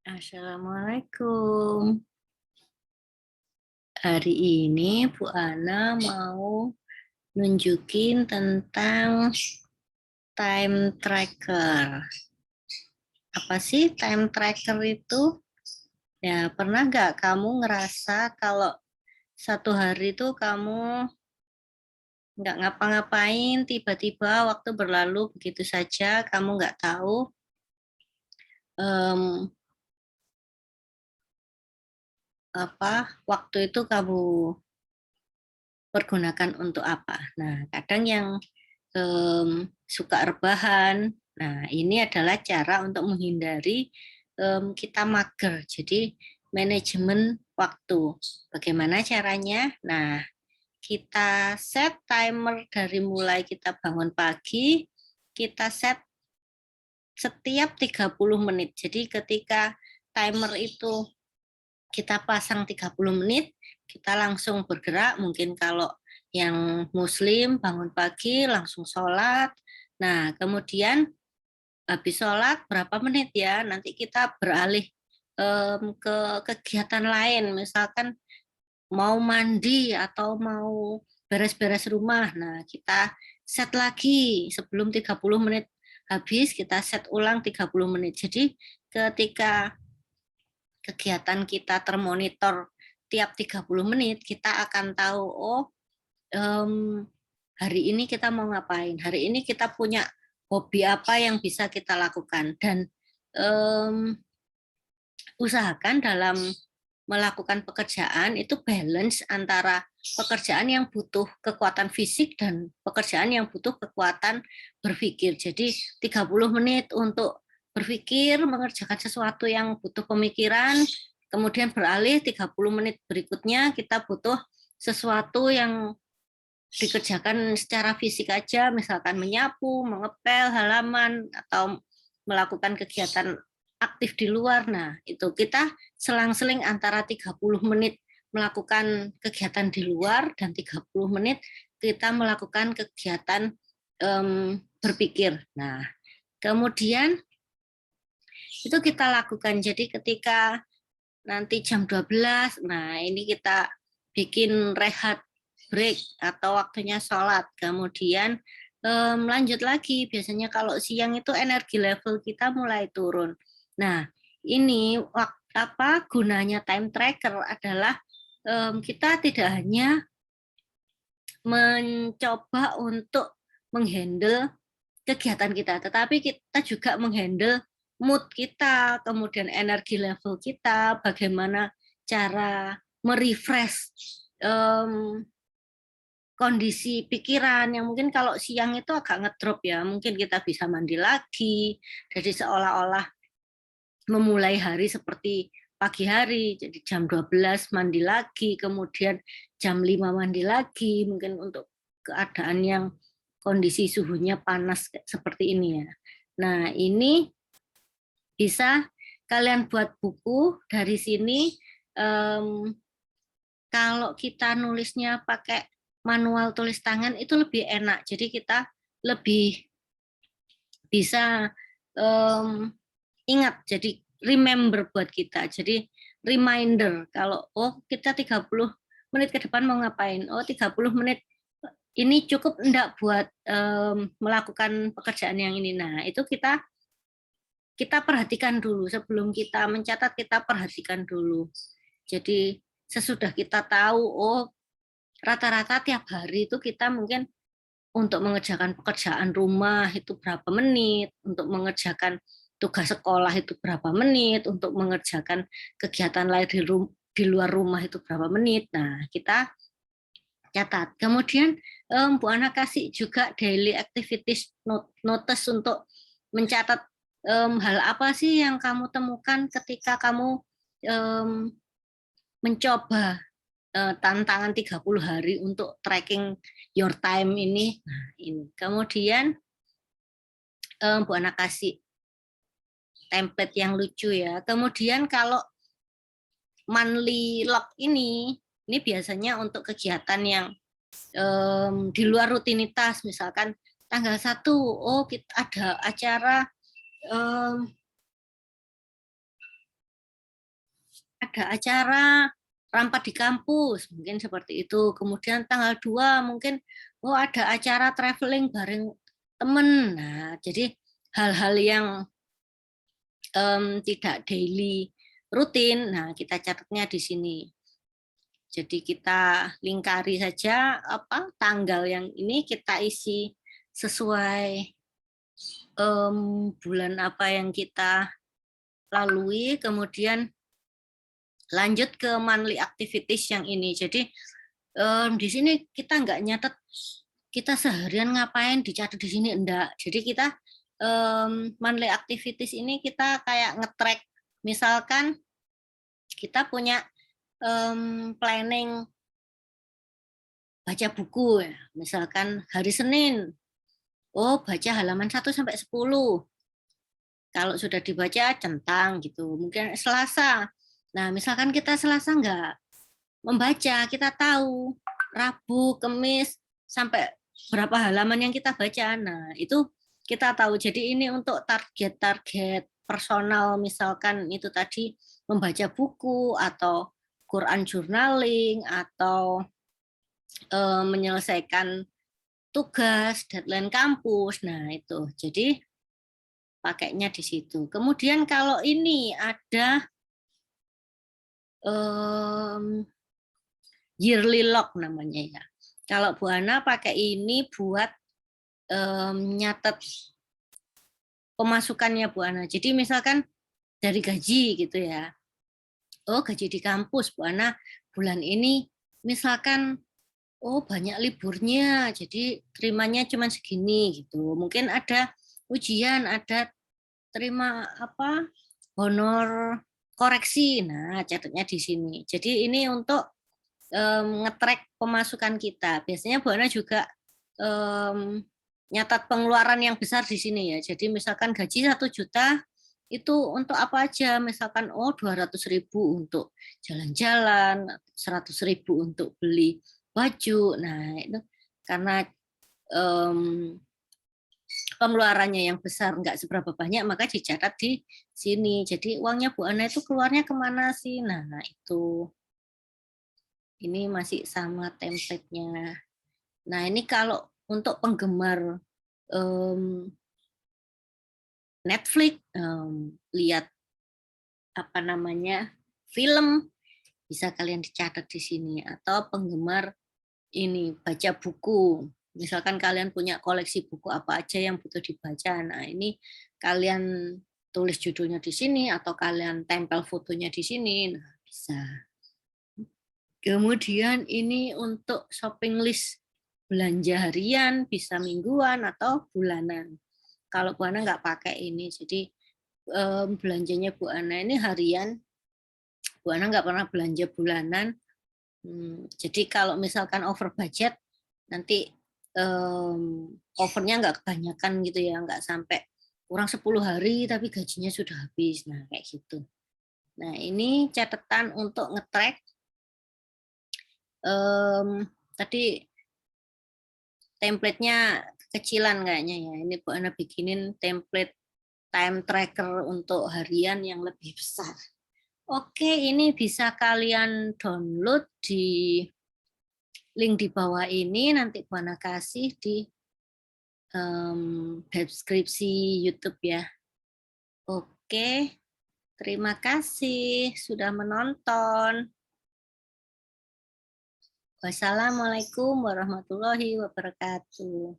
Assalamualaikum. Hari ini Bu Ana mau nunjukin tentang time tracker. Apa sih time tracker itu? Ya, pernah nggak kamu ngerasa kalau satu hari itu kamu nggak ngapa-ngapain, tiba-tiba waktu berlalu begitu saja, kamu nggak tahu em, apa waktu itu kamu pergunakan untuk apa. Nah, kadang yang suka rebahan. Nah, ini adalah cara untuk menghindari kita mager. Jadi, manajemen waktu. Bagaimana caranya? Nah, kita set timer dari mulai kita bangun pagi, kita set setiap 30 menit. Jadi, ketika timer itu kita pasang 30 menit, kita langsung bergerak. Mungkin kalau yang muslim bangun pagi langsung sholat. Nah, kemudian habis sholat berapa menit ya, nanti kita beralih ke kegiatan lain. Misalkan mau mandi atau mau beres-beres rumah. Nah, kita set lagi sebelum 30 menit habis, kita set ulang 30 menit. Jadi ketika kegiatan kita termonitor tiap 30 menit, kita akan tahu, oh um, hari ini kita mau ngapain, hari ini kita punya hobi apa yang bisa kita lakukan. Dan um, usahakan dalam melakukan pekerjaan itu balance antara pekerjaan yang butuh kekuatan fisik dan pekerjaan yang butuh kekuatan berpikir. Jadi 30 menit untuk berpikir, mengerjakan sesuatu yang butuh pemikiran, kemudian beralih 30 menit berikutnya kita butuh sesuatu yang dikerjakan secara fisik aja, misalkan menyapu, mengepel halaman, atau melakukan kegiatan aktif di luar. Nah, itu kita selang-seling antara 30 menit melakukan kegiatan di luar dan 30 menit kita melakukan kegiatan berpikir. Nah, kemudian itu kita lakukan. Jadi ketika nanti jam 12, nah ini kita bikin rehat break atau waktunya sholat. Kemudian lanjut lagi. Biasanya kalau siang itu energi level kita mulai turun. Nah, ini apa gunanya time tracker adalah kita tidak hanya mencoba untuk menghandle kegiatan kita, tetapi kita juga menghandle mood kita, kemudian energi level kita, bagaimana cara merefresh um, kondisi pikiran yang mungkin kalau siang itu agak ngedrop ya, mungkin kita bisa mandi lagi, jadi seolah-olah memulai hari seperti pagi hari, jadi jam 12 mandi lagi, kemudian jam 5 mandi lagi, mungkin untuk keadaan yang kondisi suhunya panas seperti ini ya. Nah, ini bisa kalian buat buku dari sini. Kalau kita nulisnya pakai manual tulis tangan itu lebih enak. Jadi kita lebih bisa ingat. Jadi remember buat kita. Jadi reminder kalau oh kita 30 menit ke depan mau ngapain. Oh 30 menit ini cukup enggak buat melakukan pekerjaan yang ini. Nah, itu kita perhatikan dulu sebelum kita mencatat, kita perhatikan dulu. Jadi sesudah kita tahu oh rata-rata tiap hari itu kita mungkin untuk mengerjakan pekerjaan rumah itu berapa menit, untuk mengerjakan tugas sekolah itu berapa menit, untuk mengerjakan kegiatan lain di luar rumah itu berapa menit. Nah, kita catat. Kemudian Bu Ana kasih juga daily activities notice untuk mencatat hal apa sih yang kamu temukan ketika kamu um, mencoba tantangan 30 hari untuk tracking your time ini. Nah, ini. Kemudian Bu Ana kasih template yang lucu ya. Kemudian kalau monthly log ini biasanya untuk kegiatan yang di luar rutinitas, misalkan tanggal 1, oh kita ada acara ada acara rapat di kampus, mungkin seperti itu. Kemudian tanggal 2 mungkin ada acara traveling bareng temen. Nah, jadi hal-hal yang tidak daily rutin, nah kita catatnya di sini. Jadi kita lingkari saja tanggal yang ini kita isi sesuai bulan apa yang kita lalui, kemudian lanjut ke monthly activities yang ini. Jadi di sini kita nggak nyatet kita seharian ngapain dicatat di sini, enggak. Jadi kita monthly activities ini kita kayak nge-track, misalkan kita punya planning baca buku ya. Misalkan hari Senin, baca halaman 1 sampai 10. Kalau sudah dibaca centang gitu. Mungkin Selasa. Nah, misalkan kita Selasa nggak membaca, kita tahu Rabu, Kamis sampai berapa halaman yang kita baca. Nah, itu kita tahu. Jadi ini untuk target-target personal, misalkan itu tadi membaca buku atau Quran journaling atau menyelesaikan tugas, deadline kampus. Nah, itu. Jadi pakainya di situ. Kemudian kalau ini ada yearly log namanya ya. Kalau Bu Ana pakai ini buat nyatet pemasukannya Bu Ana. Jadi misalkan dari gaji gitu ya. Gaji di kampus Bu Ana bulan ini misalkan banyak liburnya, jadi terimanya cuma segini gitu. Mungkin ada ujian, ada terima honor koreksi. Nah, catatnya di sini. Jadi ini untuk nge-track pemasukan kita. Biasanya Bu Ana juga nyatat pengeluaran yang besar di sini ya. Jadi misalkan gaji 1 juta itu untuk apa aja? Misalkan 200.000 untuk jalan-jalan, 100.000 untuk beli baju. Nah, itu karena pengeluarannya yang besar nggak seberapa banyak, maka dicatat di sini. Jadi uangnya Bu Ana itu keluarnya kemana sih? Nah, itu. Ini masih sama template-nya. Nah, ini kalau untuk penggemar Netflix, lihat film, bisa kalian dicatat di sini. Atau penggemar ini baca buku, misalkan kalian punya koleksi buku apa aja yang butuh dibaca, nah ini kalian tulis judulnya di sini atau kalian tempel fotonya di sini, nah bisa. Kemudian ini untuk shopping list belanja harian, bisa mingguan atau bulanan. Kalau Bu Ana nggak pakai ini, jadi belanjanya Bu Ana ini harian, Bu Ana nggak pernah belanja bulanan. Jadi kalau misalkan over budget, nanti overnya nggak kebanyakan gitu ya, nggak sampai kurang 10 hari tapi gajinya sudah habis. Nah, kayak gitu. Nah, ini catatan untuk nge-track. Tadi template-nya kecilan kayaknya ya. Ini Bu Ana bikinin template time tracker untuk harian yang lebih besar. Oke, ini bisa kalian download di link di bawah ini, nanti Bu Ana kasih di deskripsi YouTube ya. Oke, terima kasih sudah menonton. Wassalamualaikum warahmatullahi wabarakatuh.